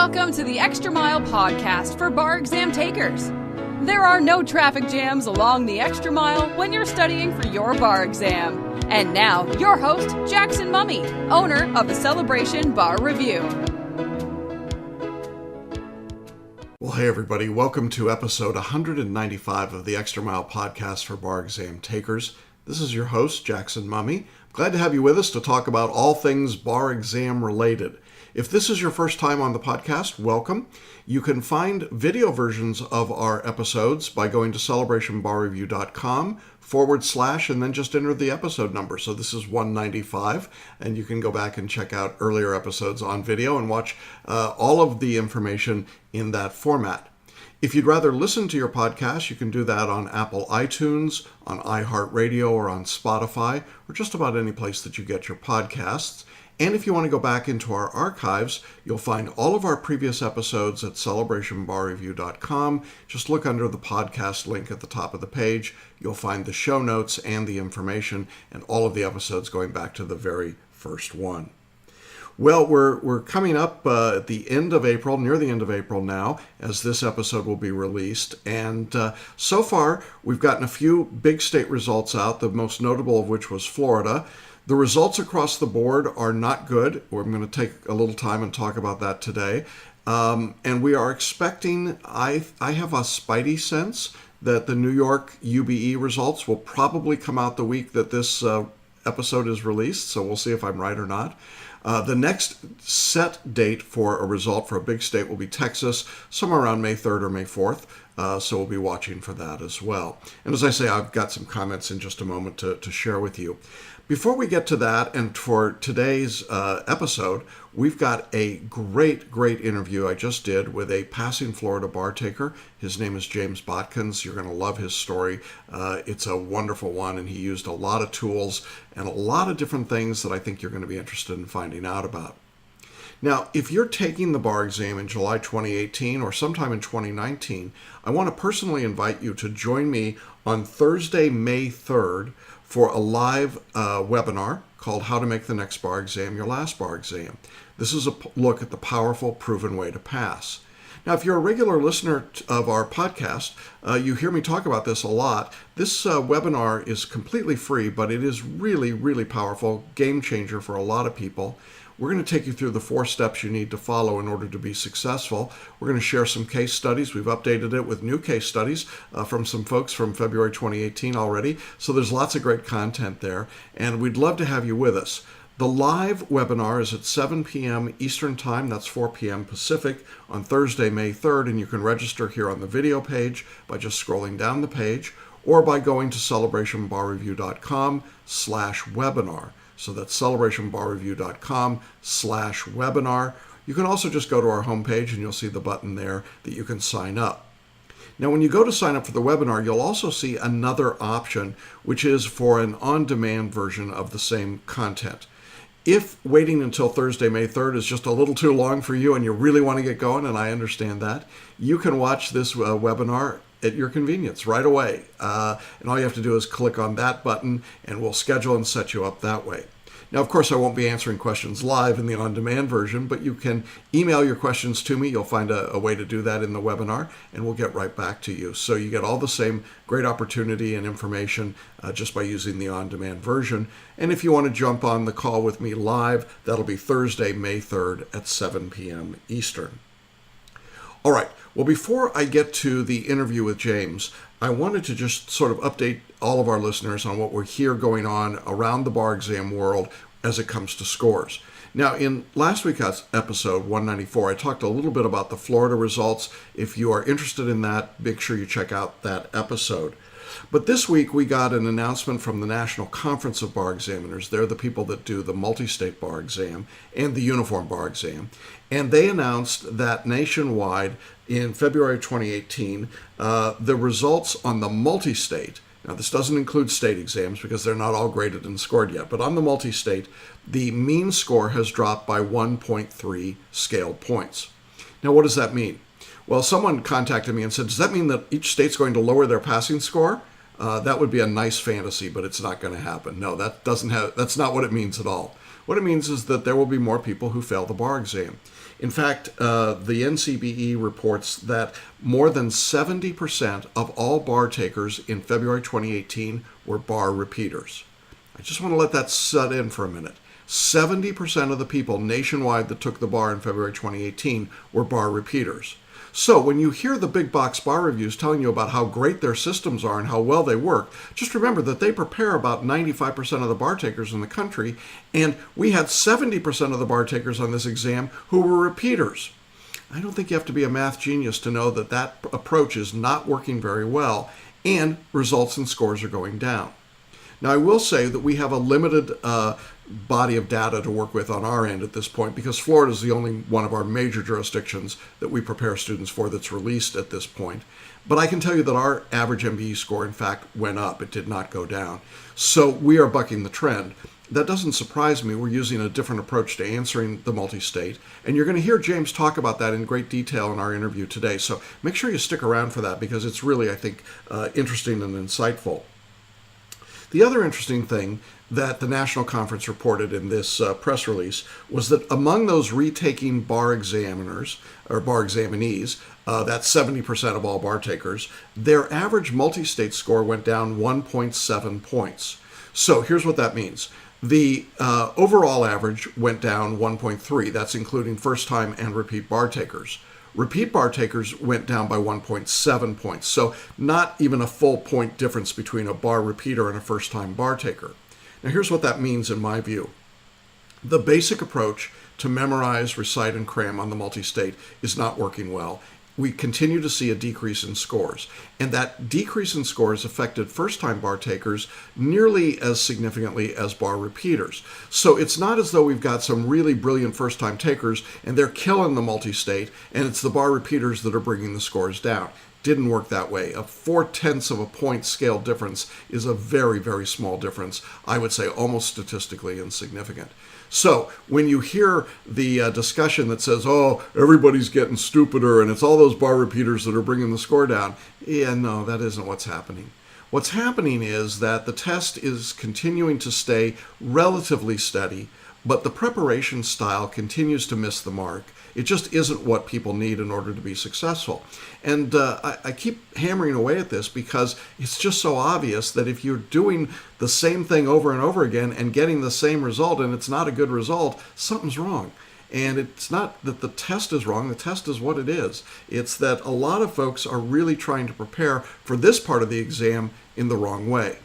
Welcome to the Extra Mile podcast for bar exam takers. There are no traffic jams along the Extra Mile when you're studying for your bar exam. And now, your host, Jackson Mummy, owner of the Celebration Bar Review. Well, hey everybody, welcome to episode 195 of the Extra Mile podcast for bar exam takers. This is your host, Jackson Mummy. Glad to have you with us to talk about all things bar exam related. If this is your first time on the podcast, welcome. You can find video versions of our episodes by going to celebrationbarreview.com / and then just enter the episode number. So this is 195, and you can go back and check out earlier episodes on video and watch all of the information in that format. If you'd rather listen to your podcast, you can do that on Apple iTunes, on iHeartRadio, or on Spotify, or just about any place that you get your podcasts. And if you want to go back into our archives, you'll find all of our previous episodes at celebrationbarreview.com. Just look under the podcast link at the top of the page. You'll find the show notes and the information and all of the episodes going back to the very first one. Well, we're coming up at the end of April, near the end of April now, as this episode will be released. And so far, we've gotten a few big state results out, the most notable of which was Florida. The results across the board are not good. We're going to take a little time and talk about that today. And we are expecting, I have a spidey sense that the New York UBE results will probably come out the week that this episode is released. So we'll see if I'm right or not. The next set date for a result for a big state will be Texas, somewhere around May 3rd or May 4th. So we'll be watching for that as well. And as I say, I've got some comments in just a moment to share with you. Before we get to that, and for today's episode, we've got a great interview I just did with a passing Florida bar taker. His name is James Botkins. You're going to love his story. It's a wonderful one, and he used a lot of tools and a lot of different things that I think you're going to be interested in finding out about. Now, if you're taking the bar exam in July 2018 or sometime in 2019, I want to personally invite you to join me on Thursday, May 3rd, for a live webinar called How to Make the Next Bar Exam Your Last Bar Exam. This is a look at the powerful, proven way to pass. Now, if you're a regular listener of our podcast, you hear me talk about this a lot. This webinar is completely free, but it is really powerful, game changer for a lot of people. We're going to take you through the 4 steps you need to follow in order to be successful. We're going to share some case studies. We've updated it with new case studies from some folks from February 2018 already. So there's lots of great content there, and we'd love to have you with us. The live webinar is at 7 p.m. Eastern Time. That's 4 p.m. Pacific on Thursday, May 3rd, and you can register here on the video page by just scrolling down the page or by going to celebrationbarreview.com/webinar. So that's celebrationbarreview.com/webinar. You can also just go to our homepage and you'll see the button there that you can sign up. Now, when you go to sign up for the webinar, you'll also see another option, which is for an on-demand version of the same content. If waiting until Thursday, May 3rd is just a little too long for you and you really want to get going, and I understand that, you can watch this webinar at your convenience right away. And all you have to do is click on that button and we'll schedule and set you up that way. Now, of course, I won't be answering questions live in the on-demand version, but you can email your questions to me. You'll find a way to do that in the webinar, and we'll get right back to you. So you get all the same great opportunity and information just by using the on-demand version. And if you want to jump on the call with me live, that'll be Thursday, May 3rd at 7 p.m. Eastern. All right. Well, before I get to the interview with James, I wanted to just sort of update all of our listeners on what we're hearing going on around the bar exam world as it comes to scores. Now, in last week's episode 194, I talked a little bit about the Florida results. If you are interested in that, make sure you check out that episode. But this week, we got an announcement from the National Conference of Bar Examiners. They're the people that do the Multistate Bar Exam and the Uniform Bar Exam. And they announced that nationwide in February 2018, the results on the multi-state, now this doesn't include state exams because they're not all graded and scored yet, but on the multi-state, the mean score has dropped by 1.3 scaled points. Now, what does that mean? Well, someone contacted me and said, does that mean that each state's going to lower their passing score? That would be a nice fantasy, but it's not going to happen. No, that's not what it means at all. What it means is that there will be more people who fail the bar exam. In fact, the NCBE reports that more than 70% of all bar takers in February 2018 were bar repeaters. I just want to let that set in for a minute. 70% of the people nationwide that took the bar in February 2018 were bar repeaters. So when you hear the big box bar reviews telling you about how great their systems are and how well they work, just remember that they prepare about 95% of the bar takers in the country, and we had 70% of the bar takers on this exam who were repeaters. I don't think you have to be a math genius to know that that approach is not working very well, and results and scores are going down. Now, I will say that we have a limited body of data to work with on our end at this point, because Florida is the only one of our major jurisdictions that we prepare students for that's released at this point. But I can tell you that our average MBE score, in fact, went up. It did not go down. So we are bucking the trend. That doesn't surprise me. We're using a different approach to answering the multi-state. And you're going to hear James talk about that in great detail in our interview today. So make sure you stick around for that, because it's really, I think, interesting and insightful. The other interesting thing that the National Conference reported in this press release was that among those retaking bar examiners, or bar examinees, that's 70% of all bar takers, their average multi-state score went down 1.7 points. So here's what that means. The overall average went down 1.3. That's including first-time and repeat bar takers. Repeat bar takers went down by 1.7 points, so not even a full point difference between a bar repeater and a first-time bar taker. Now here's what that means in my view. The basic approach to memorize, recite, and cram on the multi-state is not working well. We continue to see a decrease in scores, and that decrease in scores affected first-time bar takers nearly as significantly as bar repeaters. So it's not as though we've got some really brilliant first-time takers and they're killing the multi-state, and it's the bar repeaters that are bringing the scores down. Didn't work that way. A 0.4 of a point scale difference is a very, very small difference. I would say almost statistically insignificant. So when you hear the discussion that says, oh, everybody's getting stupider and it's all those bar repeaters that are bringing the score down, yeah, no, that isn't what's happening. What's happening is that the test is continuing to stay relatively steady, but the preparation style continues to miss the mark. It just isn't what people need in order to be successful. And I keep hammering away at this because it's just so obvious that if you're doing the same thing over and over again and getting the same result and it's not a good result, something's wrong. And it's not that the test is wrong, the test is what it is. It's that a lot of folks are really trying to prepare for this part of the exam in the wrong way.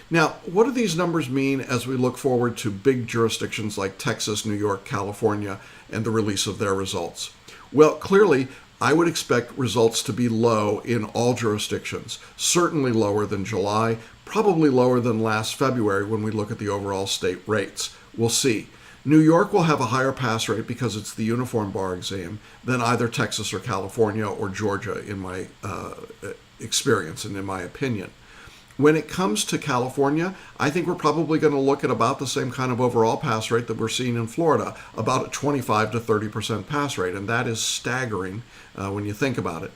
Now, what do these numbers mean as we look forward to big jurisdictions like Texas, New York, California, and the release of their results? Well, clearly, I would expect results to be low in all jurisdictions, certainly lower than July, probably lower than last February when we look at the overall state rates. We'll see. New York will have a higher pass rate because it's the uniform bar exam than either Texas or California or Georgia in my experience and in my opinion. When it comes to California, I think we're probably going to look at about the same kind of overall pass rate that we're seeing in Florida, about a 25 to 30% pass rate, and that is staggering when you think about it.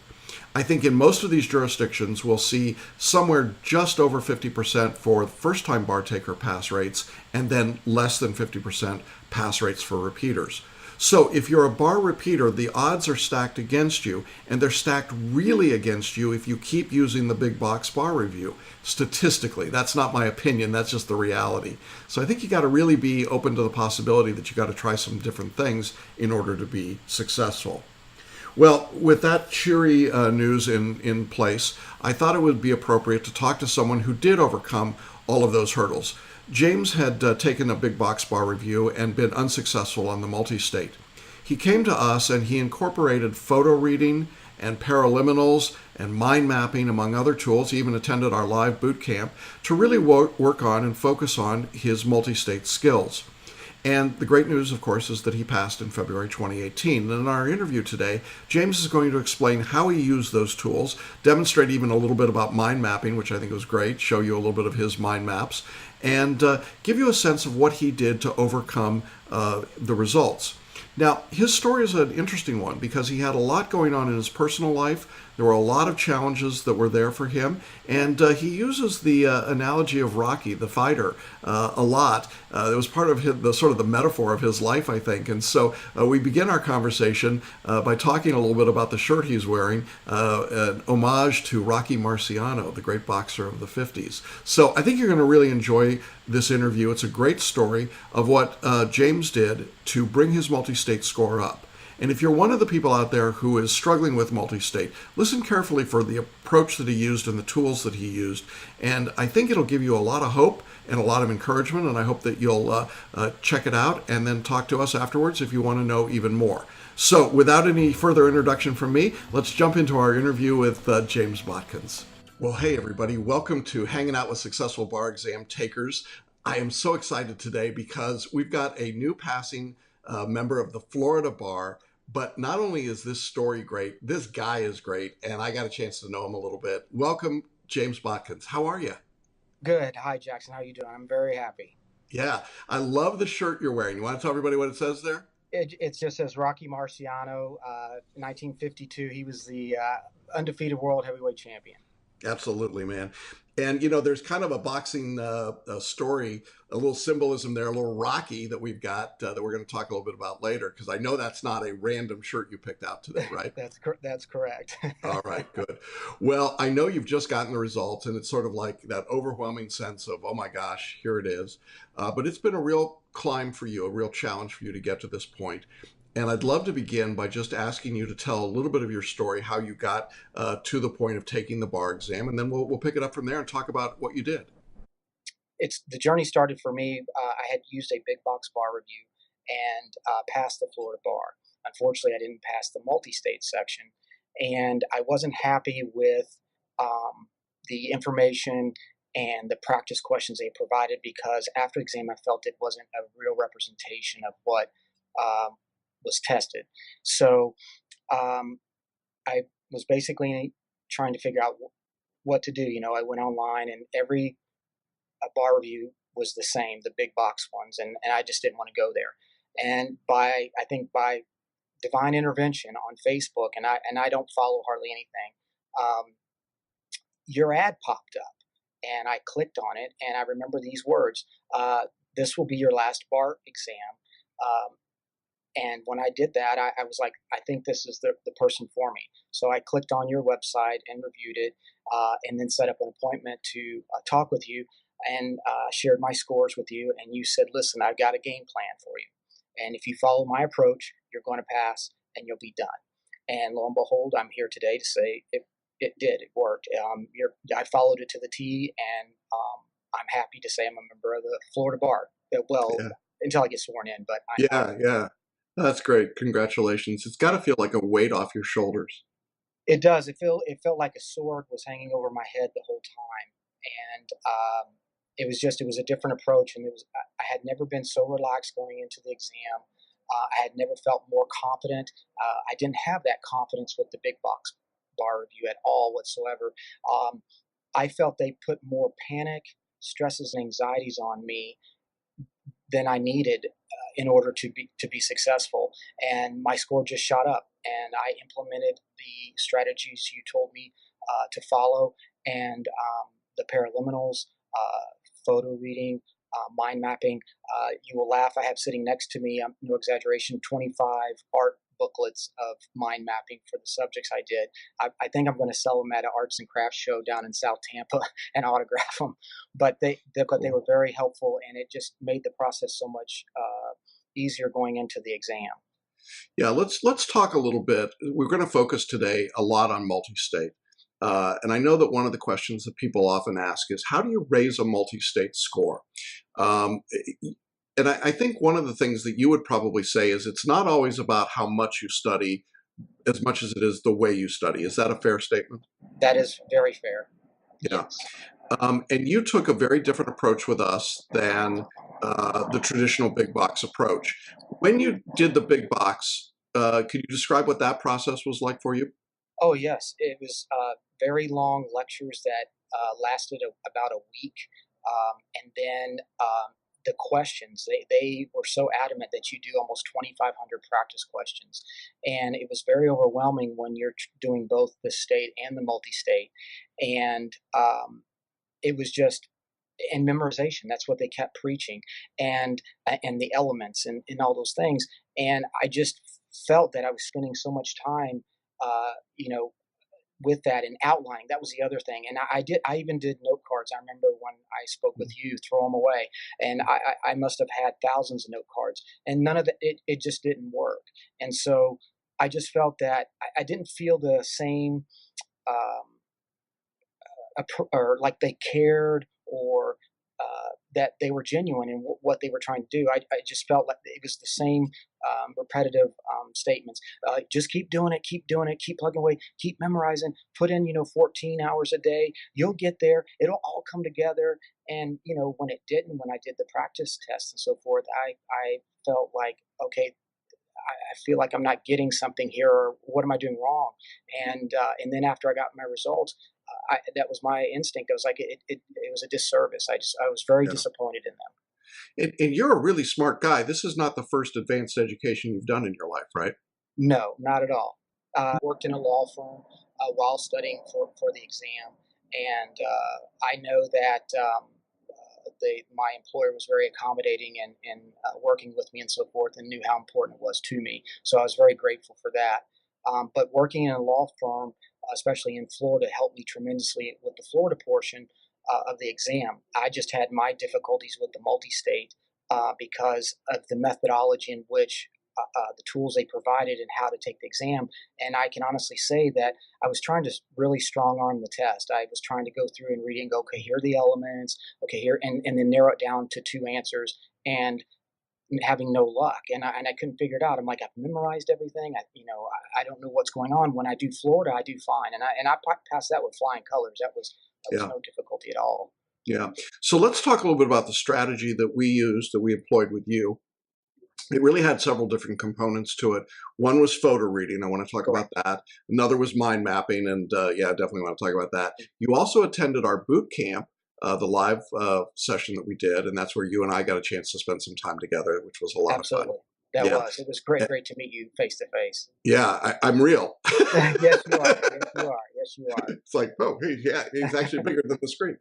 I think in most of these jurisdictions, we'll see somewhere just over 50% for first-time bar taker pass rates, and then less than 50% pass rates for repeaters. So if you're a bar repeater, the odds are stacked against you, and they're stacked really against you if you keep using the big box bar review. Statistically, that's not my opinion, that's just the reality. So I think you got to really be open to the possibility that you got to try some different things in order to be successful. Well, with that cheery news in place, I thought it would be appropriate to talk to someone who did overcome all of those hurdles. James had taken a big box bar review and been unsuccessful on the multi-state. He came to us and he incorporated PhotoReading and Paraliminals and mind mapping, among other tools. He even attended our live boot camp to really work on and focus on his multi-state skills. And the great news, of course, is that he passed in February 2018. And in our interview today, James is going to explain how he used those tools, demonstrate even a little bit about mind mapping, which I think was great, show you a little bit of his mind maps, and give you a sense of what he did to overcome the results. Now, his story is an interesting one because he had a lot going on in his personal life There were a lot of challenges that were there for him, and he uses the analogy of Rocky, the fighter, a lot. It was part of the sort of the metaphor of his life, I think. And so we begin our conversation by talking a little bit about the shirt he's wearing, an homage to Rocky Marciano, the great boxer of the 50s. So I think you're going to really enjoy this interview. It's a great story of what James did to bring his multi-state score up. And if you're one of the people out there who is struggling with multi-state, listen carefully for the approach that he used and the tools that he used. And I think it'll give you a lot of hope and a lot of encouragement, and I hope that you'll check it out and then talk to us afterwards if you want to know even more. So without any further introduction from me, let's jump into our interview with James Botkins. Well, hey, everybody. Welcome to Hanging Out with Successful Bar Exam Takers. I am so excited today because we've got a new passing member of the Florida Bar. But not only is this story great, this guy is great, and I got a chance to know him a little bit. Welcome, James Botkins. How are you? Good. Hi, Jackson. How are you doing? I'm very happy. Yeah, I love the shirt you're wearing. You want to tell everybody what it says there? It just says Rocky Marciano, 1952. He was the undefeated world heavyweight champion. Absolutely, man. And, there's kind of a boxing story, a little symbolism there, a little Rocky that we've got that we're going to talk a little bit about later, because I know that's not a random shirt you picked out today, right? That's correct. All right, good. Well, I know you've just gotten the results, and it's sort of like that overwhelming sense of, oh my gosh, here it is. But it's been a real climb for you, a real challenge for you to get to this point. And I'd love to begin by just asking you to tell a little bit of your story, how you got to the point of taking the bar exam, and then we'll pick it up from there and talk about what you did. The journey started for me. I had used a big box bar review and passed the Florida bar. Unfortunately, I didn't pass the multi-state section, and I wasn't happy with the information and the practice questions they provided, because after the exam, I felt it wasn't a real representation of what was tested. So I was basically trying to figure out what to do. I went online, and every bar review was the same, the big box ones, and I just didn't want to go there. And I think by divine intervention on Facebook, and I don't follow hardly anything, your ad popped up, and I clicked on it, and I remember these words: "This will be your last bar exam." And when I did that, I was like, I think this is the person for me. So I clicked on your website and reviewed it, and then set up an appointment to talk with you, and shared my scores with you. And you said, listen, I've got a game plan for you. And if you follow my approach, you're going to pass and you'll be done. And lo and behold, I'm here today to say it did. It worked. I followed it to the T, and I'm happy to say I'm a member of the Florida Bar. Well, yeah. Until I get sworn in. But yeah. That's great. Congratulations. It's got to feel like a weight off your shoulders. It does. It felt like a sword was hanging over my head the whole time. And it was a different approach. And I had never been so relaxed going into the exam. I had never felt more confident. I didn't have that confidence with the big box bar review at all whatsoever. I felt they put more panic, stresses, and anxieties on me than I needed in order to be successful. And my score just shot up, and I implemented the strategies you told me to follow, and the Paraliminals, PhotoReading, mind mapping. You will laugh. I have sitting next to me, no exaggeration, 25 art booklets of mind mapping for the subjects I did. I think I'm going to sell them at an arts and crafts show down in South Tampa and autograph them. But they were very helpful, and it just made the process so much easier going into the exam. Yeah, let's talk a little bit. We're going to focus today a lot on multi-state. And I know that one of the questions that people often ask is, how do you raise a multi-state score? And I think one of the things that you would probably say is it's not always about how much you study as much as it is the way you study. Is that a fair statement? That is very fair. Yeah. Yes. And you took a very different approach with us than the traditional big box approach. When you did the big box, could you describe what that process was like for you? Oh, yes. It was very long lectures that lasted about a week. And then the questions. They were so adamant that you do almost 2,500 practice questions, and it was very overwhelming when you're doing both the state and the multi-state, and it was just and memorization. That's what they kept preaching, and the elements and all those things. And I just felt that I was spending so much time, you know, with that and outlining. That was the other thing. And I even did note cards. I remember when I spoke with you, throw them away. And I must have had thousands of note cards, and none of it just didn't work. And so I just felt that I didn't feel the same, or like they cared, or that they were genuine in what they were trying to do. I just felt like it was the same repetitive statements. Just keep doing it, keep plugging away, keep memorizing, put in, 14 hours a day. You'll get there. It'll all come together. And, when it didn't, when I did the practice tests and so forth, I felt like, okay, I feel like I'm not getting something here, or what am I doing wrong? And then after I got my results, that was my instinct. I was like, it was a disservice. I was very disappointed in them. And you're a really smart guy. This is not the first advanced education you've done in your life, right? No, not at all. I worked in a law firm while studying for the exam, and I know that my employer was very accommodating and working with me and so forth, and knew how important it was to me. So I was very grateful for that. But working in a law firm, especially in Florida, helped me tremendously with the Florida portion of the exam. I just had my difficulties with the multi-state because of the methodology in which the tools they provided and how to take the exam. And I can honestly say that I was trying to really strong arm the test. I was trying to go through and read and go, okay, here are the elements, okay, here, and then narrow it down to 2 answers, and having no luck. And I couldn't figure it out. I'm like, I've memorized everything. I don't know what's going on. When I do Florida, I do fine. And I passed that with flying colors. That was no difficulty at all. Yeah. So let's talk a little bit about the strategy that we used, that we employed with you. It really had several different components to it. One was photo reading. I want to talk about that. Another was mind mapping. And I definitely want to talk about that. You also attended our boot camp, the live session that we did. And that's where you and I got a chance to spend some time together, which was a lot of fun. That was. It was great to meet you face to face. Yeah, I'm real. Yes, you are. Yes, you are. It's like, oh, he's actually bigger than the screen.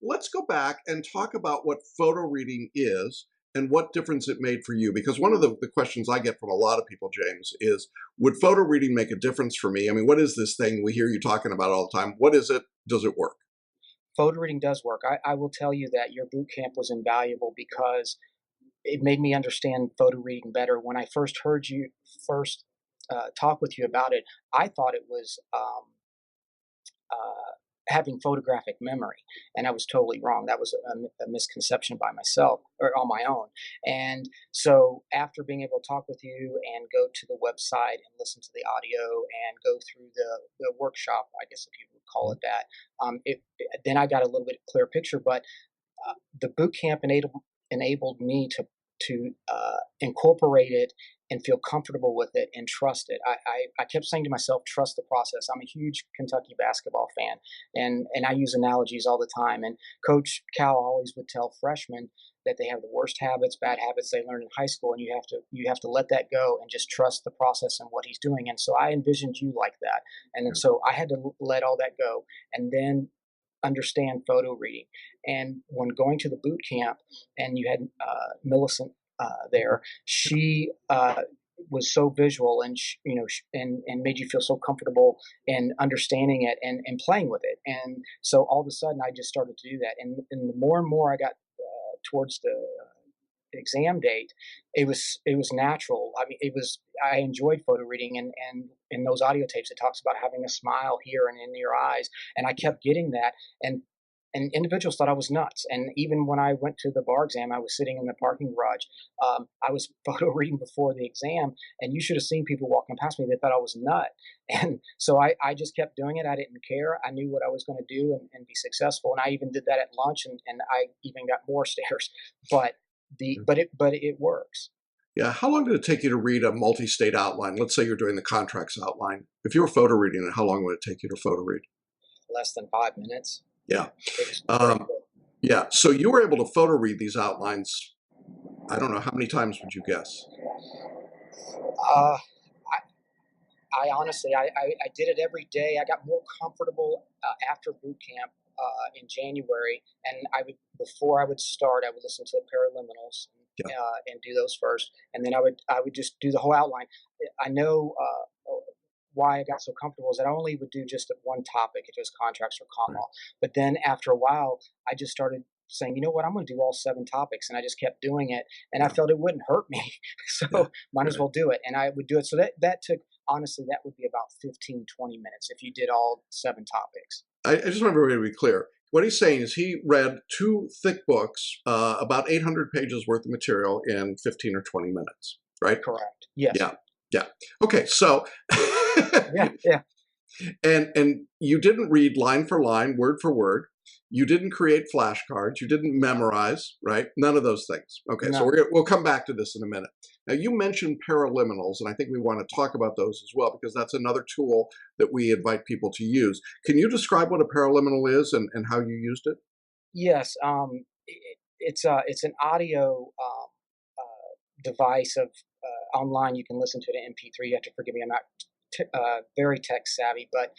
Let's go back and talk about what photo reading is and what difference it made for you. Because one of the questions I get from a lot of people, James, is, would photo reading make a difference for me? I mean, what is this thing we hear you talking about all the time? What is it? Does it work? Photo reading does work. I will tell you that your boot camp was invaluable because it made me understand photo reading better. When I first heard you talk with you about it, I thought it was having photographic memory, and I was totally wrong. That was a misconception by myself, or on my own. And so after being able to talk with you and go to the website and listen to the audio and go through the workshop, I guess if you would call it that, then I got a little bit clearer picture. But the boot camp enabled me to incorporate it and feel comfortable with it and trust it. I kept saying to myself, trust the process. I'm a huge Kentucky basketball fan, and I use analogies all the time. And Coach Cal always would tell freshmen that they have the worst habits, bad habits they learned in high school, and you have to let that go and just trust the process and what he's doing. And so I envisioned you like that. And so I had to let all that go and then understand photo reading. And when going to the boot camp, and you had Millicent there, she was so visual, and and made you feel so comfortable in understanding it and playing with it. And so all of a sudden, I just started to do that. And the more and more I got towards the exam date, it was natural. I mean, I enjoyed photo reading, and in those audio tapes, it talks about having a smile here and in your eyes, and I kept getting that, and individuals thought I was nuts. And even when I went to the bar exam, I was sitting in the parking garage. I was photo reading before the exam, and you should have seen people walking past me. They thought I was nut. And so I just kept doing it. I didn't care. I knew what I was going to do and be successful. And I even did that at lunch, and I even got more stares. But it works. Yeah. How long did it take you to read a multi-state outline? Let's say you're doing the contracts outline. If you were photo reading it, how long would it take you to photo read? Less than 5 minutes. Yeah. Yeah. So you were able to photo read these outlines. I don't know, how many times would you guess? Uh, I honestly, I did it every day. I got more comfortable after boot camp in January, and before I would start, I would listen to the Paraliminals Yeah. and do those first, and then I would just do the whole outline. I know why I got so comfortable is that I only would do just one topic, it was contracts or comp Right. law. But then after a while, I just started saying, you know what, I'm going to do all 7 topics, and I just kept doing it, and I Yeah. felt it wouldn't hurt me, Yeah. so might as Right. well do it, and I would do it. So that took, honestly, that would be about 15, 20 minutes if you did all 7 topics. I just want everybody to be clear. What he's saying is he read 2 thick books, about 800 pages worth of material in 15 or 20 minutes, right? Correct. Yes. Yeah. Yeah. Okay. So, Yeah. Yeah. and you didn't read line for line, word for word. You didn't create flashcards. You didn't memorize, right? None of those things. Okay. So No. we'll come back to this in a minute. Now, you mentioned paraliminals, and I think we want to talk about those as well, because that's another tool that we invite people to use. Can you describe what a paraliminal is and how you used it? Yes. It's an audio device of online. You can listen to it in MP3. You have to forgive me. I'm not very tech savvy, but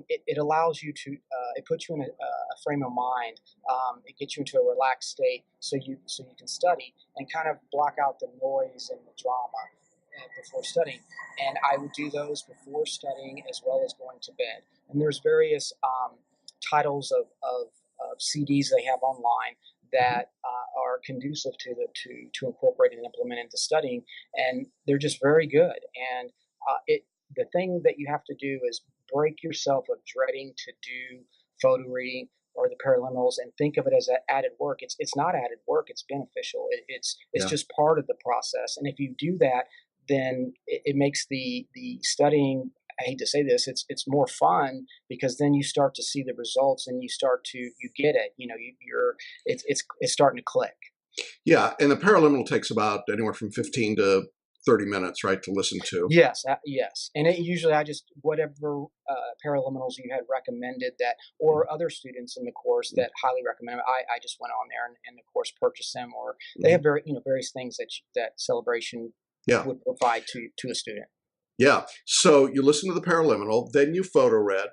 it allows you to. It puts you in a frame of mind. It gets you into a relaxed state, so you can study and kind of block out the noise and the drama before studying. And I would do those before studying as well as going to bed. And there's various titles of CDs they have online that are conducive to incorporate and implement into studying, and they're just very good. And the thing that you have to do is break yourself of dreading to do photo reading or the paraliminals and think of it as added work. It's not added work. It's beneficial. It's Yeah. just part of the process. And if you do that, then it makes the studying. I hate to say this, it's more fun because then you start to see the results and you get it. You're it's starting to click. Yeah. And the paraliminal takes about anywhere from 15 to 30 minutes, right, to listen to. Yes, yes, and usually I just whatever paraliminals you had recommended that, or other students in the course that highly recommend them, I just went on there and of course purchased them, or they Mhm. have various things that Celebration Yeah. would provide to a student. Yeah. So you listen to the paraliminal, then you photo read,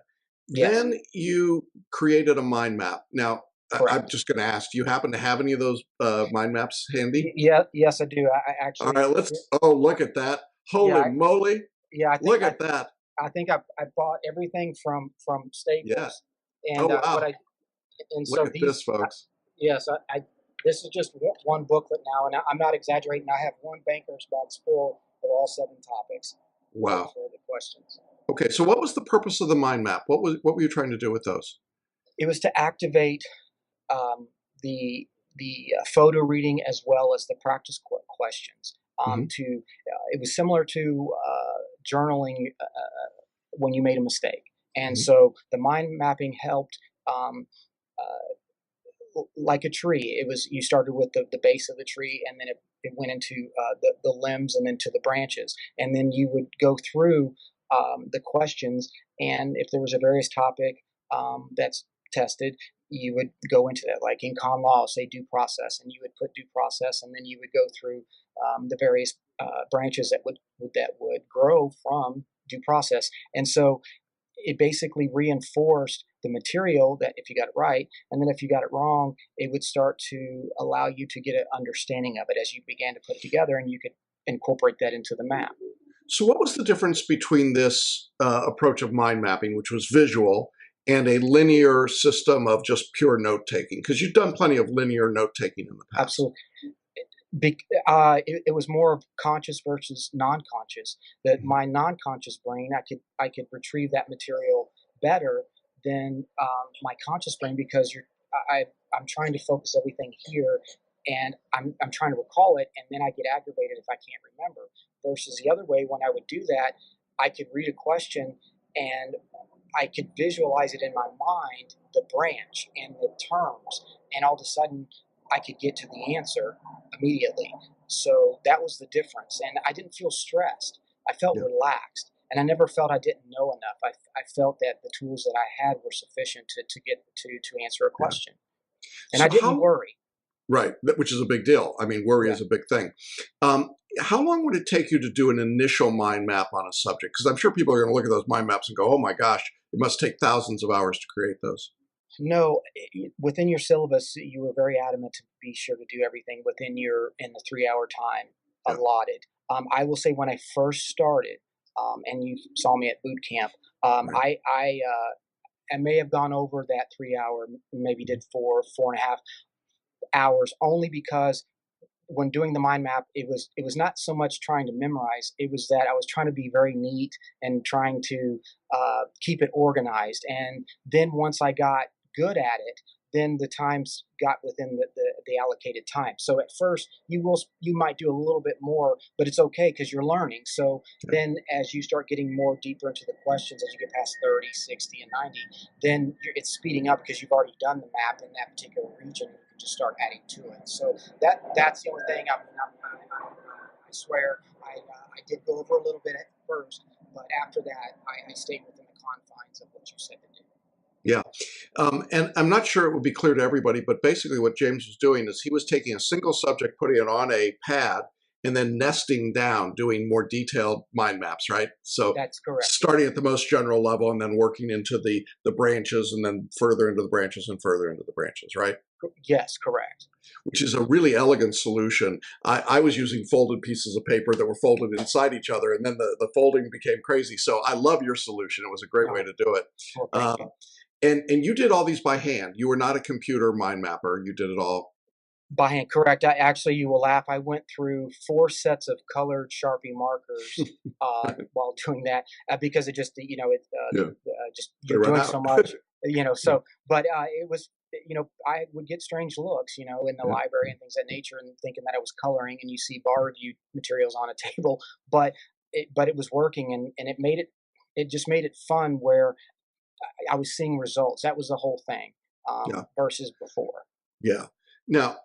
Yes, then you created a mind map. Now, I'm correct. just going to ask, do you happen to have any of those mind maps handy? Yeah, yes, I do. I All actually, right, oh, look at that. yeah, Holy moly. yeah. Look at that. I think I bought everything from Yeah. Staples, and Oh, wow. Look so at these. this, folks. Yes, this is just one booklet now, and I'm not exaggerating. I have one banker's box full of all 7 topics Wow. for the questions. Okay, so what was the purpose of the mind map? What were you trying to do with those? It was to activate um, the photo reading as well as the practice questions. Hmm. It was similar to journaling when you made a mistake, and Hmm. so the mind mapping helped. Um, like a tree. It was, you started with the base of the tree, and then it went into the limbs, and then to the branches, and then you would go through the questions, and if there was a various topic that's tested, you would go into that. Like in con law, say due process, and you would put due process, and then you would go through the various branches that would grow from due process, and so it basically reinforced the material that if you got it right, and then if you got it wrong, it would start to allow you to get an understanding of it as you began to put it together, and you could incorporate that into the map. So, what was the difference between this approach of mind mapping, which was visual, and a linear system of just pure note taking? Because you've done plenty of linear note taking in the past. Absolutely. It was more of conscious versus non-conscious. That my non-conscious brain, I could retrieve that material better than my conscious brain, because I'm trying to focus everything here, and I'm trying to recall it, and then I get aggravated if I can't remember. Versus the other way, when I would do that, I could read a question and I could visualize it in my mind, the branch and the terms, and all of a sudden I could get to the answer immediately. So that was the difference. And I didn't feel stressed. I felt Yeah. relaxed. And I never felt I didn't know enough. I felt that the tools that I had were sufficient to get to answer a Yeah. question. And So I didn't worry. right, which is a big deal. I mean, worry Yeah. is a big thing. How long would it take you to do an initial mind map on a subject? Because I'm sure people are going to look at those mind maps and go, oh my gosh, it must take thousands of hours to create those. No, within your syllabus, you were very adamant to be sure to do everything in the 3 hour time Yeah. allotted. I will say when I first started, and you saw me at boot camp, Right. I may have gone over that 3 hour, maybe did 4.5 hours, only because when doing the mind map, it was not so much trying to memorize. It was that I was trying to be very neat and trying to keep it organized. And then once I got good at it, then the times got within the allocated time. So at first you might do a little bit more, but it's okay because you're learning. So Yeah. then as you start getting more deeper into the questions, as you get past 30, 60, and 90, then it's speeding up because you've already done the map in that particular region. You can just start adding to it. So that's the only thing. I swear I did go over a little bit at first, but after that I stayed within the confines of what you said to do. Yeah. And I'm not sure it would be clear to everybody, but basically what James was doing is he was taking a single subject, putting it on a pad, and then nesting down, doing more detailed mind maps, right? So That's correct. starting at the most general level and then working into the branches and then further into the branches and further into the branches, right? Yes, correct. Which is a really elegant solution. I was using folded pieces of paper that were folded inside each other, and then the folding became crazy. So I love your solution. It was a great way to do it. Well, thank you. And you did all these by hand. You were not a computer mind mapper. You did it all. By hand, correct. You will laugh. I went through 4 sets of colored Sharpie markers while doing that because it just, Yeah. just They you're run doing out. so much, So, Yeah. but it was, I would get strange looks, in the Yeah. library and things of that nature, and thinking that I was coloring, and you see bar review materials on a table, but it was working, and it just made it fun where I was seeing results. That was the whole thing, Yeah. versus before. Yeah. Now,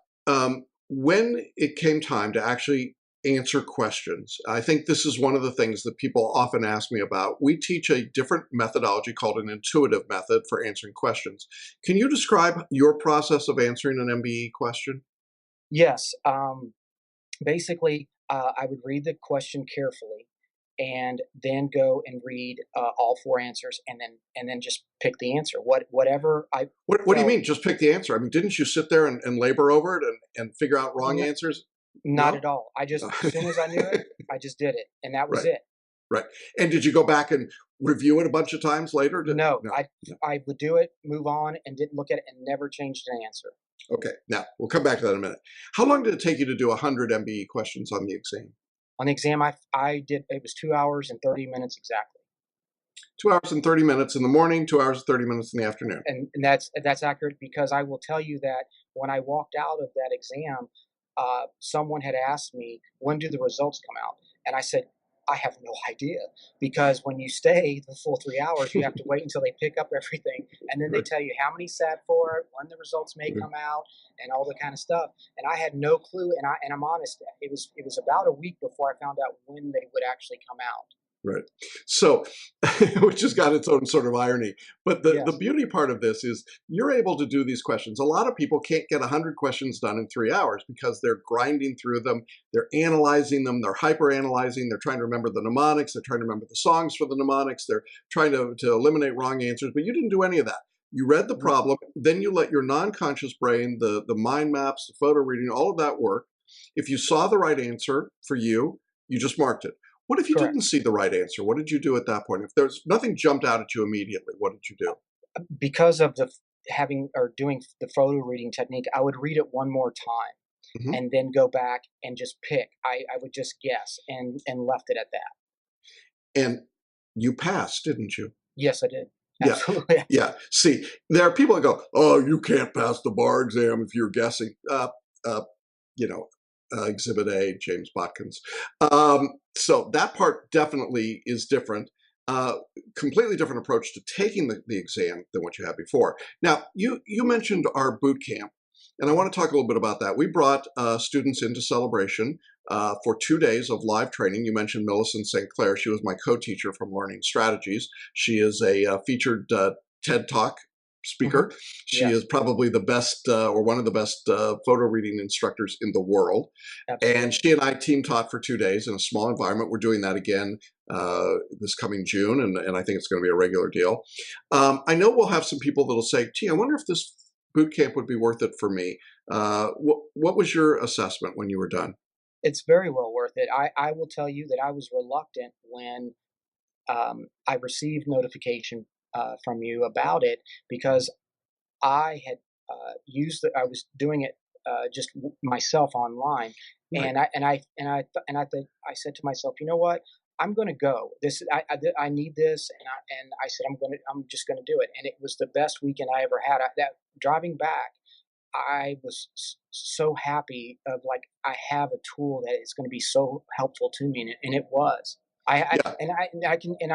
when it came time to actually answer questions, I think this is one of the things that people often ask me about. We teach a different methodology called an intuitive method for answering questions. Can you describe your process of answering an MBE question? Yes. Basically, I would read the question carefully, and then go and read all 4 answers, and then just pick the answer. Whatever I What do you felt. mean? Just pick the answer? I mean, didn't you sit there and labor over it and figure out wrong N- answers? Not No? at all. As soon as I knew it, I just did it, and that was Right. it. Right. And did you go back and review it a bunch of times later? No, No. I would do it, move on, and didn't look at it, and never changed an answer. Okay. Now, we'll come back to that in a minute. How long did it take you to do 100 MBE questions on the exam? On the exam, I did. It was 2 hours and 30 minutes exactly. 2 hours and 30 minutes in the morning, 2 hours and 30 minutes in the afternoon. And that's accurate, because I will tell you that when I walked out of that exam, someone had asked me, when do the results come out? And I said, I have no idea, because when you stay the full 3 hours, you have to wait until they pick up everything, and then they Right. tell you how many sat for it, when the results may come out, and all the kind of stuff. And I had no clue, and I'm honest, it was about a week before I found out when they would actually come out. Right. So, which has got its own sort of irony. But the Yes, beauty part of this is you're able to do these questions. A lot of people can't get 100 questions done in 3 hours because they're grinding through them, they're analyzing them, they're hyper analyzing, they're trying to remember the mnemonics, they're trying to remember the songs for the mnemonics, they're trying to eliminate wrong answers. But you didn't do any of that. You read the no, problem, then you let your non-conscious brain, the mind maps, the photo reading, all of that work. If you saw the right answer for you, you just marked it. What if you correct. didn't see the right answer? What did you do at that point? If there's nothing jumped out at you immediately, what did you do? Because of the having or doing the photo reading technique, I would read it one more time, Hmm. and then go back and just pick. I would just guess, and left it at that. And you passed, didn't you? Yes, I did. Yeah. Absolutely. Yeah. See, there are people that go, "Oh, you can't pass the bar exam if you're guessing." Uh, you know, Exhibit A, James Botkins. So that part definitely is different. Uh, Completely different approach to taking the exam than what you had before. Now, you mentioned our boot camp, and I want to talk a little bit about that. We brought students into Celebration for 2 days of live training. You mentioned Millicent St. Clair. She was my co-teacher from Learning Strategies. She is a featured TED Talk speaker. She Yes, is probably the best or one of the best photo reading instructors in the world. And absolutely. she and I team taught for 2 days in a small environment. We're doing that again this coming June, and I think it's going to be a regular deal. I know we'll have some people that'll say, gee, I wonder if this boot camp would be worth it for me. What was your assessment when you were done? It's very well worth it. I will tell you that I was reluctant when I received notification from you about it because I had I was doing it just myself online, Right. I said to myself, you know what? I'm going to go. I need this, and I said I'm just going to do it, and it was the best weekend I ever had. That driving back, I was so happy of like I have a tool that is going to be so helpful to me, and it was. Yeah.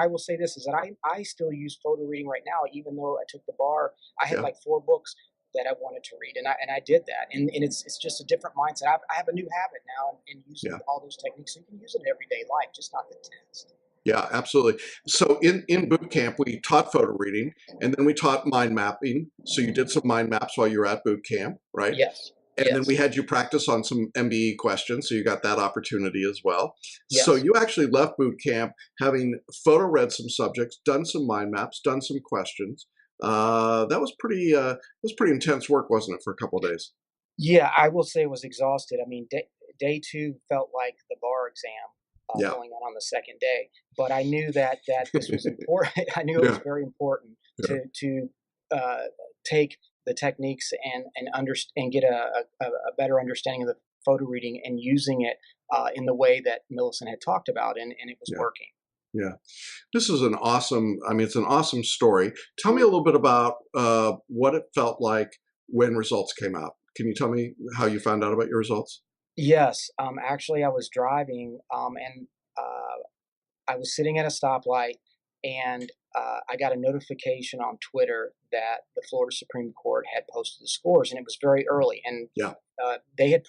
I will say this is that I still use photo reading right now, even though I took the bar. I had Yeah. like 4 books that I wanted to read, and I did that, and it's just a different mindset. I have a new habit now in using Yeah. all those techniques. So you can use it in everyday life, just not the test. Yeah, absolutely. So in boot camp, we taught photo reading, and then we taught mind mapping. So you did some mind maps while you were at boot camp, right? Yes, And then we yes, had you practice on some MBE questions, so you got that opportunity as well. So yes. you actually left boot camp having photo read some subjects, done some mind maps, done some questions. That was pretty intense work, wasn't it, for a couple of days? Yeah, I will say I was exhausted. I mean, day 2 felt like the bar exam, Yeah, going on the second day, but I knew that this was important. I knew it was yeah, very important yeah, to take the techniques and get a better understanding of the photo reading and using it in the way that Millicent had talked about, and it was yeah, working. yeah. This is an awesome. I mean, it's an awesome story. Tell me a little bit about what it felt like when results came out. Can you tell me how you found out about your results? Yes, actually, I was driving, and I was sitting at a stoplight, and I got a notification on Twitter that the Florida Supreme Court had posted the scores, and it was very early. And Yeah, they had,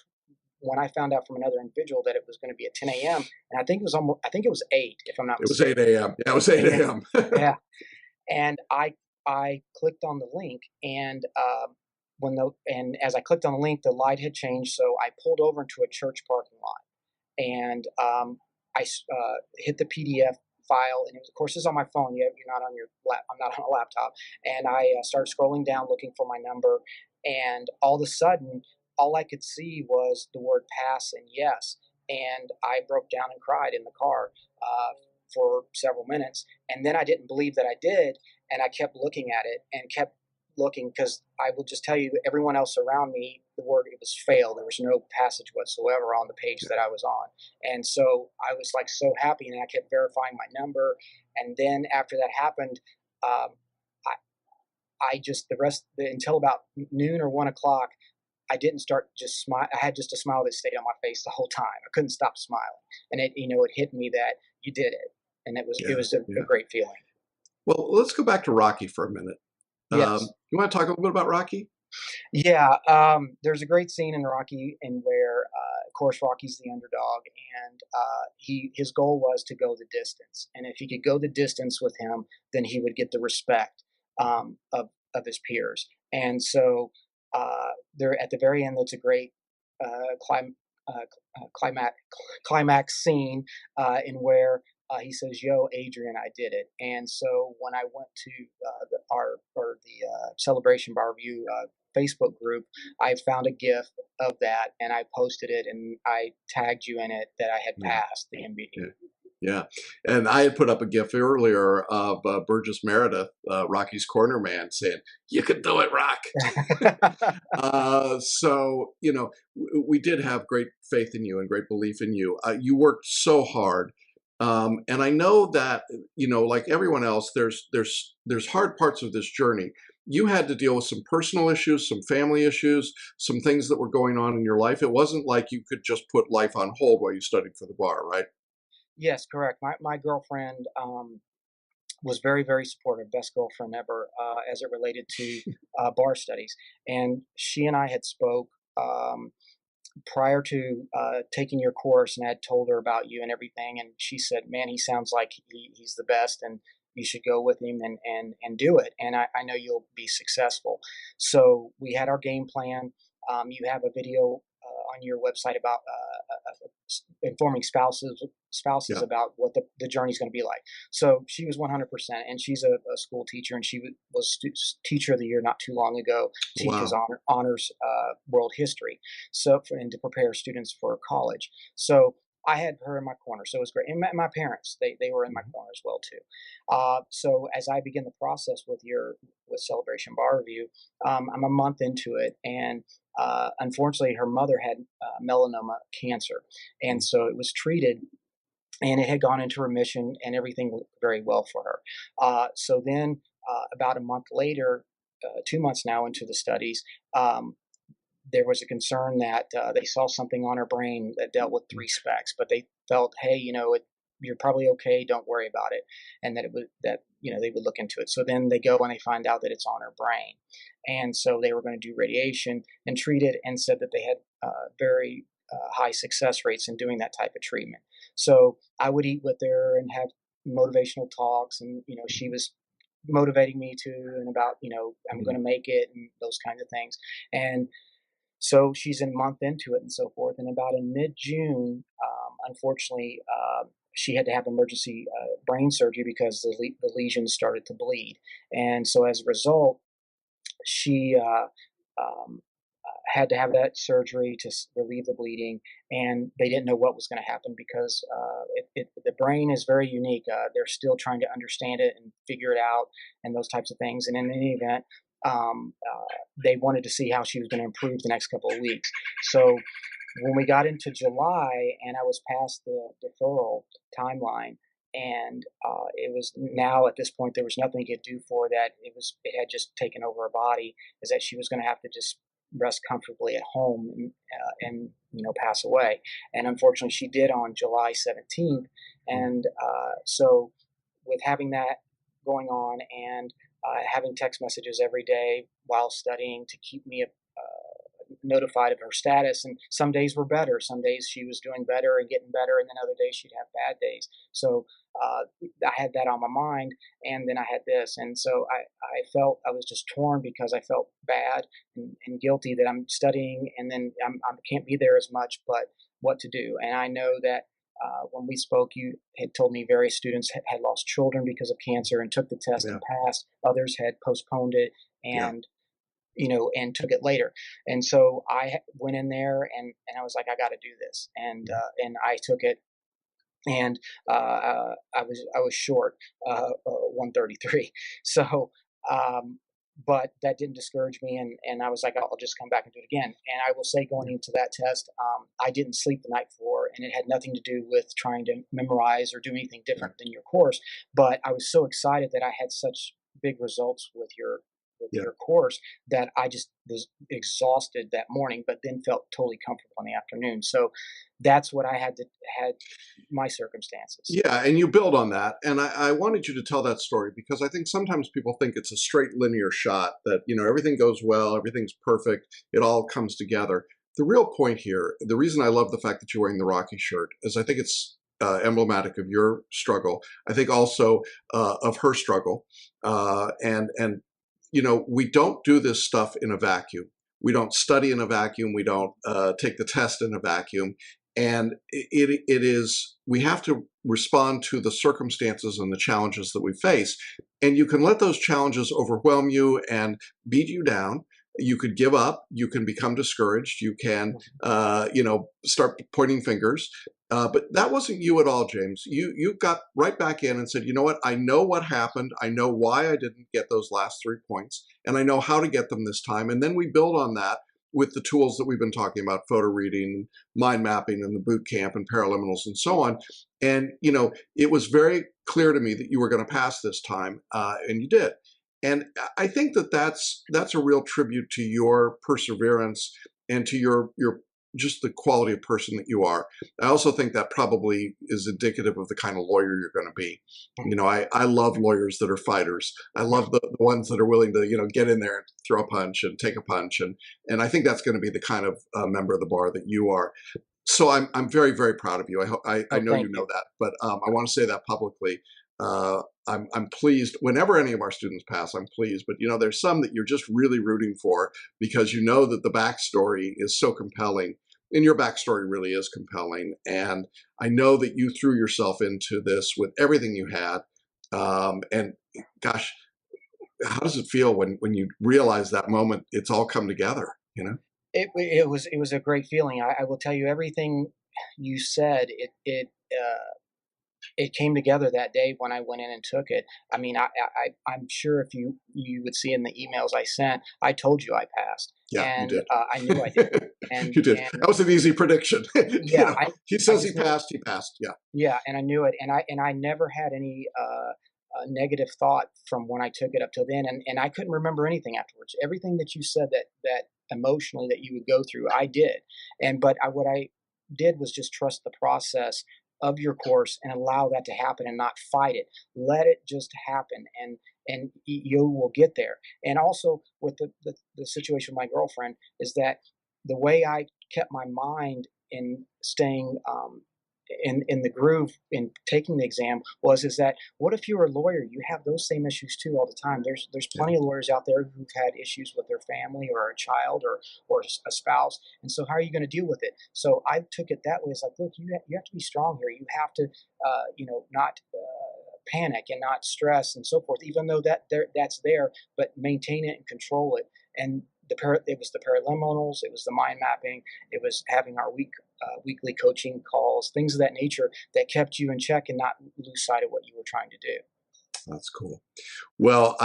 when I found out from another individual that it was going to be at 10 a.m., and I think it was 8, if I'm not it was 8 mistaken. a.m. Yeah, it was 8 Yeah, a.m. yeah. And I clicked on the link, and as I clicked on the link, the light had changed, so I pulled over into a church parking lot, and hit the PDF file, and it was, of course, it's on my phone. You're not on your I'm not on a laptop, and I started scrolling down looking for my number, and all of a sudden, all I could see was the word pass and yes, and I broke down and cried in the car for several minutes, and then I didn't believe that I did, and I kept looking at it and kept looking because I will just tell you, everyone else around me, the word it was fail. There was no passage whatsoever on the page that I was on, and so I was like so happy, and I kept verifying my number. And then after that happened, um, I just until about noon or 1 o'clock, I didn't start just smile. I had just a smile that stayed on my face the whole time. I couldn't stop smiling, and it hit me that you did it, and it Yeah, was a yeah. great feeling. Well, let's go back to Rocky for a minute. Yes. You want to talk a little bit about Rocky? Yeah, there's a great scene in Rocky, in where, of course, Rocky's the underdog, and his goal was to go the distance, and if he could go the distance with him, then he would get the respect of his peers. And so there at the very end, that's a great clim- climax scene in where he says, "Yo, Adrian, I did it." And so when I went to the Celebration Bar Review Facebook group, I found a GIF of that, and I posted it, and I tagged you in it that I had Yeah, passed the MBE. yeah, yeah. And I had put up a GIF earlier of Burgess Meredith, Rocky's corner man, saying, "You can do it, Rock." So we did have great faith in you and great belief in you. You worked so hard, and I know that like everyone else, there's hard parts of this journey. You had to deal with some personal issues, some family issues, some things that were going on in your life. It wasn't like you could just put life on hold while you studied for the bar, right? Yes, correct. My girlfriend was very, very supportive, best girlfriend ever, as it related to bar studies. And she and I had spoke prior to taking your course, and I had told her about you and everything. And she said, "Man, he sounds like he's the best." And you should go with him and do it. And I know you'll be successful. So we had our game plan. You have a video on your website about informing spouses Yeah. about what the journey is going to be like. So she was 100%, and she's a school teacher, and she was teacher of the year not too long ago. Teaches Wow. honors world history, and to prepare students for college. So I had her in my corner, so it was great. And my parents, they were in my Mhm. corner as well too. So as I begin the process with Celebration Bar Review, I'm a month into it, and unfortunately, her mother had melanoma cancer, and so it was treated, and it had gone into remission, and everything looked very well for her. So then, about a month later, 2 months now into the studies, there was a concern that they saw something on her brain that dealt with three specks, but they felt, hey, you're probably okay. Don't worry about it, and they would look into it. So then they go and they find out that it's on her brain, and so they were going to do radiation and treat it, and said that they had very high success rates in doing that type of treatment. So I would eat with her and have motivational talks, and she was motivating me to, and about I'm going to make it, and those kinds of things. And so she's a month into it and so forth. And about in mid-June, unfortunately, she had to have emergency brain surgery because the lesions started to bleed. And so as a result, she had to have that surgery to relieve the bleeding. And they didn't know what was going to happen because the brain is very unique. They're still trying to understand it and figure it out and those types of things. And in any event, they wanted to see how she was going to improve the next couple of weeks. So when we got into July and I was past the deferral timeline, and it was now at this point there was nothing you could do for that. It had just taken over her body. Is that she was going to have to just rest comfortably at home and pass away. And unfortunately, she did on July 17th. And so with having that going on and having text messages every day while studying to keep me notified of her status. And some days were better. Some days she was doing better and getting better, and then other days she'd have bad days. So I had that on my mind, and then I had this. And so I felt I was just torn because I felt bad and guilty that I'm studying, and then I can't be there as much, but what to do. And I know that when we spoke, you had told me various students had lost children because of cancer and took the test Yeah. and passed. Others had postponed it and and took it later. And so I went in there and I was like, I got to do this. And I took it, and I was short 133. So, but that didn't discourage me, and I was like, I'll just come back and do it again. And I will say, going into that test, I didn't sleep the night before, and it had nothing to do with trying to memorize or do anything different than your course. But I was so excited that I had such big results with your course that I just was exhausted that morning, but then felt totally comfortable in the afternoon. So that's what I had my circumstances. Yeah, and you build on that. And I wanted you to tell that story because I think sometimes people think it's a straight linear shot that, everything goes well, everything's perfect, it all comes together. The real point here, the reason I love the fact that you're wearing the Rocky shirt is I think it's emblematic of your struggle. I think also of her struggle. And we don't do this stuff in a vacuum. We don't study in a vacuum. We don't take the test in a vacuum. And it is, we have to respond to the circumstances and the challenges that we face. And you can let those challenges overwhelm you and beat you down. You could give up. You can become discouraged. You can, start pointing fingers. But that wasn't you at all, James. You got right back in and said, you know what? I know what happened. I know why I didn't get those last 3 points, and I know how to get them this time. And then we build on that with the tools that we've been talking about, photo reading, mind mapping, and the boot camp and Paraliminals and so on. And, it was very clear to me that you were going to pass this time, and you did. And I think that that's a real tribute to your perseverance and to your just the quality of person that you are. I also think that probably is indicative of the kind of lawyer you're going to be. I love lawyers that are fighters. I love the ones that are willing to, get in there and throw a punch and take a punch. And I think that's going to be the kind of member of the bar that you are. So I'm very, very proud of you. I know you know that, but I want to say that publicly. I'm pleased whenever any of our students pass. I'm pleased, but there's some that you're just really rooting for because you know that the backstory is so compelling, and your backstory really is compelling. And I know that you threw yourself into this with everything you had. And gosh, how does it feel when you realize that moment? It's all come together. It was a great feeling. I will tell you everything you said. It came together that day when I went in and took it. I mean, I'm sure if you would see in the emails I sent, I told you I passed. Yeah, and you did. I knew I did. And you did. That was an easy prediction. Yeah, he says he passed. He passed. Yeah. Yeah, and I knew it, and I never had any negative thought from when I took it up till then, and I couldn't remember anything afterwards. Everything that you said that emotionally that you would go through, I did, but what I did was just trust the process of your course and allow that to happen and not fight it. Let it just happen, and you will get there. And also with the situation with my girlfriend is that the way I kept my mind in staying in the groove in taking the exam is that what if you're a lawyer? You have those same issues too all the time. There's plenty of lawyers out there who've had issues with their family or a child or a spouse, and so how are you going to deal with it? So I took it that way. It's like, look, you have to be strong here. You have to not panic and not stress and so forth, even though that's there, but maintain it and control it. And it was the Paraliminals, it was the mind mapping, it was having our weekly coaching calls, things of that nature that kept you in check and not lose sight of what you were trying to do. That's cool. Well,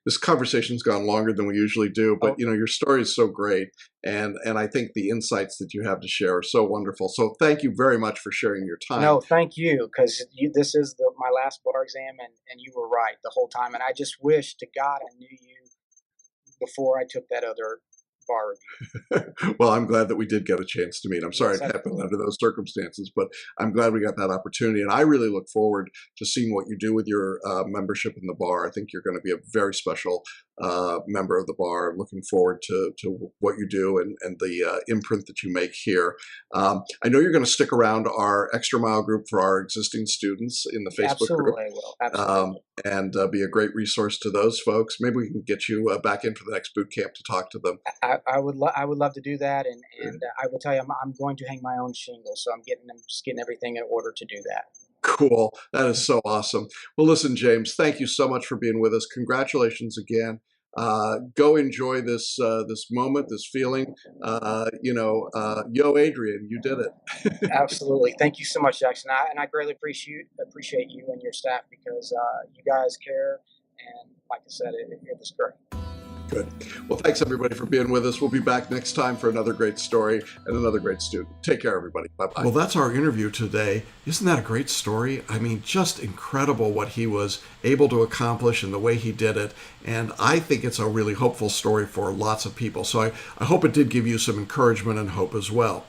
this conversation's gone longer than we usually do, but your story is so great, and I think the insights that you have to share are so wonderful. So thank you very much for sharing your time. No, thank you, because this is my last bar exam, and you were right the whole time. And I just wish to God I knew you before I took that other bar review. Well, I'm glad that we did get a chance to meet. I'm sorry it happened under those circumstances, but I'm glad we got that opportunity. And I really look forward to seeing what you do with your membership in the bar. I think you're going to be a very special member of the bar. I'm looking forward to what you do and the imprint that you make here. I know you're going to stick around our Extra Mile group for our existing students in the Facebook group. Absolutely, I will. Absolutely. And be a great resource to those folks. Maybe we can get you back in for the next boot camp to talk to them. I would love to do that, and I will tell you, I'm going to hang my own shingle, so I'm just getting everything in order to do that. Cool. That is so awesome. Well, listen, James, thank you so much for being with us. Congratulations again. Go enjoy this moment, this feeling. Yo, Adrian, you did it. Absolutely. Thank you so much, Jackson. And I greatly appreciate you and your staff because you guys care. And like I said, it was great. Good. Well, thanks everybody for being with us. We'll be back next time for another great story and another great student. Take care, everybody. Bye-bye. Well, that's our interview today. Isn't that a great story? I mean, just incredible what he was able to accomplish and the way he did it. And I think it's a really hopeful story for lots of people. So I hope it did give you some encouragement and hope as well.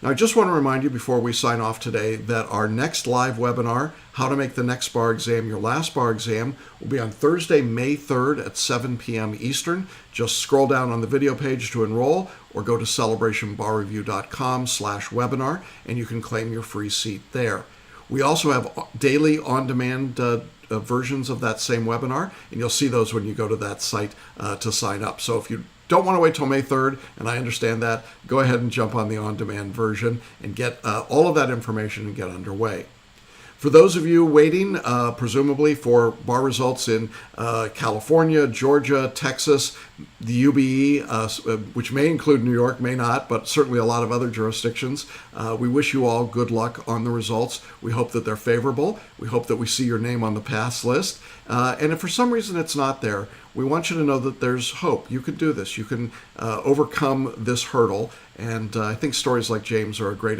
Now, I just want to remind you before we sign off today that our next live webinar, How to Make the Next Bar Exam Your Last Bar Exam, will be on Thursday, May 3rd at 7 p.m. Eastern. Just scroll down on the video page to enroll or go to celebrationbarreview.com/webinar and you can claim your free seat there. We also have daily on-demand versions of that same webinar, and you'll see those when you go to that site to sign up. So if you don't want to wait till May 3rd, and I understand that, go ahead and jump on the on-demand version and get all of that information and get underway. For those of you waiting, presumably for bar results in California, Georgia, Texas, the UBE, which may include New York, may not, but certainly a lot of other jurisdictions, we wish you all good luck on the results. We hope that they're favorable. We hope that we see your name on the pass list. And if for some reason it's not there, we want you to know that there's hope. You can do this. You can overcome this hurdle. And I think stories like James are a great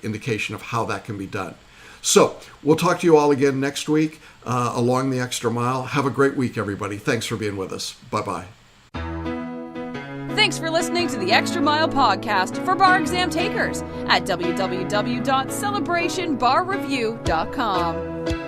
indication of how that can be done. So we'll talk to you all again next week along the Extra Mile. Have a great week, everybody. Thanks for being with us. Bye-bye. Thanks for listening to the Extra Mile podcast for bar exam takers at www.celebrationbarreview.com.